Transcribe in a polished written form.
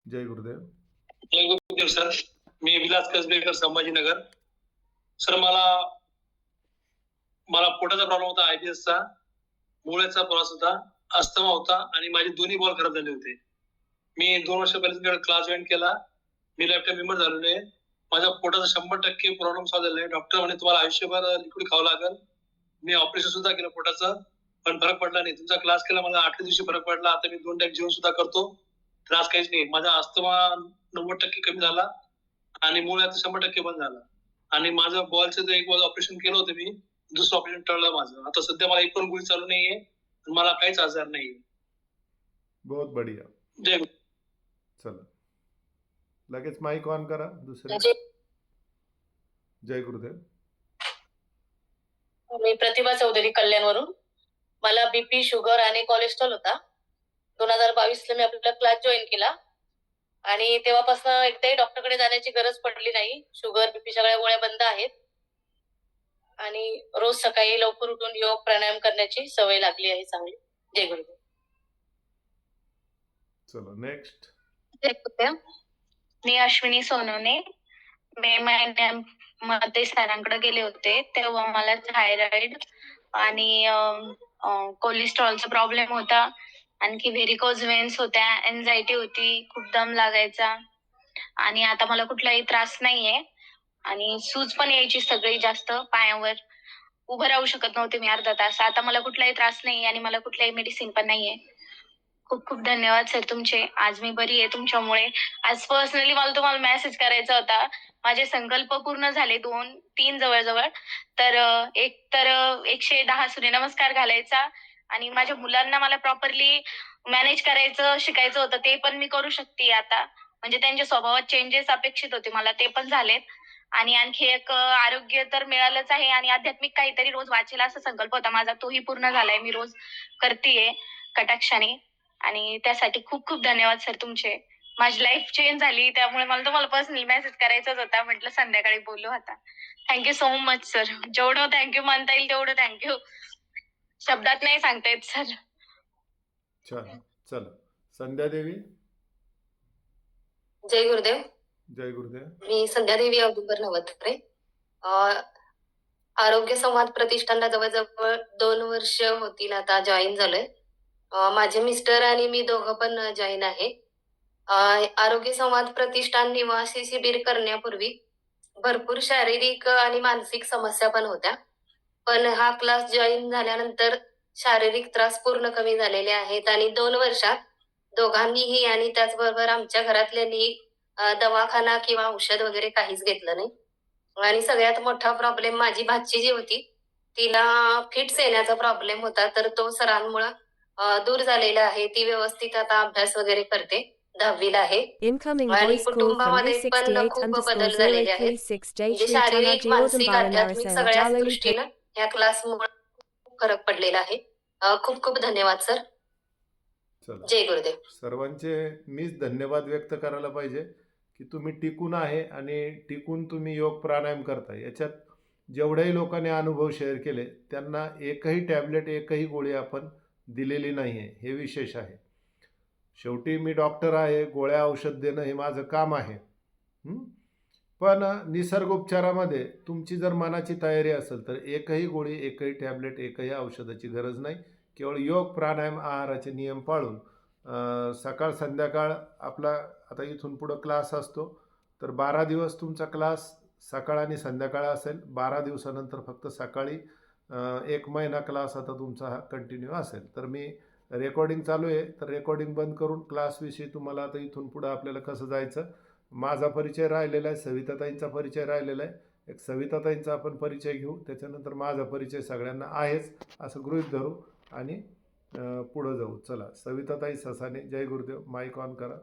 जय गुरुदेव. जय Gurudev sir. मी Vilas Kasbekar, Sambhajinagar. Sir मला मला पोटाचा प्रॉब्लेम होता, IBSचा, मूळव्याधीचा त्रास होता, अस्थमा होता आणि माझे दोन्ही बॉल खराब झाले होते. मी 2 वर्ष पहिले क्लास जॉईन केला. मी लाईफटाईम मेंबर झालेलो आहे. माझ्या पोटाचा 100% प्रॉब्लेम सॉल्व्ह झालेला आहे. डॉक्टर म्हणे तुम्हाला आयुष्यभर लिक्विड खावं लागेल. मी ऑपरेशन सुद्धा केलं पोटाचं, पण फरक पडला नाही. तुमचा क्लास केला, मला 8 दिवशी फरक पडला. आता मी 2 टाइम जेवण सुद्धा करतो, त्रास काहीच नाही. माझा अस्थमा 90% कमी झाला आणि मूळव्याध 100% बंद झाला. आणि माझं बॉलचं एक ऑपरेशन केलं होतं मी, दुसरं ऑपरेशन टळलं माझं. आता सध्या मला एक पण गोळी चालू नाहीये, मला काहीच आजार नाहीये. बहुत बढ़िया. जय गुरु. चला लगेच माईक ऑन करा. दुसरे. जय गुरुदेव. मी प्रतिभा चौधरी, कल्याणवरून. मला बीपी, शुगर आणि कोलेस्ट्रॉल होता. 2022ला मी आपला क्लास जॉईन केला आणि तेव्हापासून एकदाही डॉक्टरकडे जाण्याची गरज पडली नाही. शुगर, बीपी सगळ्या गोळ्या बंद आहेत आणि रोज सकाळी लवकर उठून योग प्राणायाम करण्याची सवय लागली आहे चांगली. जय गुरुदेव. चला नेक्स्ट. जय गुरुदेव. मी अश्विनी सोनवणे. मे महिन्यामध्ये सरांकडे गेले होते, तेव्हा मला थायरॉइड आणि कोलेस्ट्रॉलचा प्रॉब्लेम होता. आणखी व्हेरिकोज वेन्स होत्या, एन्झायटी होती, खूप दम लागायचा आणि आता मला कुठलाही त्रास नाहीये. आणि सूज पण यायची सगळी जास्त पायावर. उभं राहू शकत नव्हते मी अर्धा तास. आता मला कुठलाही त्रास नाही आणि मला कुठलाही मेडिसिन पण नाहीये. खूप खूप धन्यवाद सर तुमचे. आज मी बरी आहे तुमच्यामुळे. आज पर्सनली मला तुम्हाला मेसेज करायचा होता. माझे संकल्प पूर्ण झाले 2-3 जवळजवळ. तर एक तर 110 सूर्यनमस्कार घालायचा आणि माझ्या मुलांना मला प्रॉपरली मॅनेज करायचं शिकायचं होतं, ते पण मी करू शकते आता. म्हणजे त्यांच्या स्वभावात चेंजेस अपेक्षित होते मला, ते पण झालेत. आणि आणखी एक आरोग्य तर मिळालंच आहे आणि आध्यात्मिक काहीतरी रोज वाचेल असा संकल्प होता माझा, तोही पूर्ण झालाय. मी रोज करतेय कटाक्षाने आणि त्यासाठी खूप खूप धन्यवाद सर तुमचे. माझी लाईफ चेंज झाली, त्यामुळे मला तुम्हाला पर्सनली मेसेज करायचाच होता. म्हटलं संध्याकाळी बोलू आता. Thank you so much sir. जेवढं थँक्यू म्हणता येईल तेवढं थँक्यू. शब्दात नाही सांगता येत सर. छान. चला संध्या देवी. जय गुरुदेव. जय गुरुदेव. मी संध्या देवी औदुंबर नवत्रे. आरोग्य संवाद प्रतिष्ठानला जवळजवळ 2 वर्ष होतील आता जॉईन झालोय. माझे मिस्टर आणि मी दोघं पण जॉईन आहे. आरोग्य संवाद प्रतिष्ठान निवासी शिबिर करण्यापूर्वी भरपूर शारीरिक आणि मानसिक समस्या पण होत्या. पण हा क्लास जॉईन झाल्यानंतर शारीरिक त्रास पूर्ण कमी झालेले आहेत आणि 2 वर्षात दोघांनीही आणि त्याचबरोबर आमच्या घरातल्यांनी दवाखाना किंवा औषध वगैरे काहीच घेतलं नाही. आणि सगळ्यात मोठा प्रॉब्लेम माझी भाची जी होती, तिला फिट्स येण्याचा प्रॉब्लेम होता, तर तो सरांमुळे दूर झालेला आहे. ती व्यवस्थित आता अभ्यास वगैरे करते, 10वीला आहे. Incoming आणि voice call from कुटुंबामध्ये पण खूप बदल झालेले आहेत. म्हणजे शारीरिक, मानसिक, आध्यात्मिक सगळ्याच दृष्टीनं या क्लासमुळे खूप फरक पडलेला आहे. खूप खूप धन्यवाद सर. चला जय गुरुदेव. सर्वांचे मीच धन्यवाद व्यक्त करायला पाहिजे की तुम्ही टिकून आहे आणि टिकून तुम्ही योग प्राणायाम करताय. याच्यात जेवढ्याही लोकांनी अनुभव शेअर केले त्यांना एकही टॅबलेट, एकही गोळी आपण दिलेली नाही आहे, हे विशेष आहे. शेवटी मी डॉक्टर आहे, गोळ्या औषध देणं हे माझं काम आहे. पण निसर्ग उपचारामध्ये तुमची जर मनाची तयारी असेल तर एकही गोळी, एकही टॅबलेट, एकही औषधाची गरज नाही. केवळ योग प्राणायाम आहाराचे नियम पाळून सकाळ संध्याकाळ आपला आता इथून पुढं क्लास असतो, तर 12 दिवस तुमचा क्लास सकाळ आणि संध्याकाळ असेल. 12 दिवसानंतर फक्त सकाळी 1 महिना क्लास आता तुमचा हा कंटिन्यू असेल. तर मी रेकॉर्डिंग चालू आहे, तर रेकॉर्डिंग बंद करून क्लासविषयी तुम्हाला आता इथून पुढं आपल्याला कसं जायचं, माझा परिचय राहिलेला आहे, सविताताईंचा परिचय राहिलेला आहे. एक सविताताईंचा आपण परिचय घेऊ, त्याच्यानंतर माझा परिचय सगळ्यांना आहेच असं गृहीत धरू आणि पुढं जाऊ. चला सविताताई ससाने. जय गुरुदेव. माईक ऑन करा.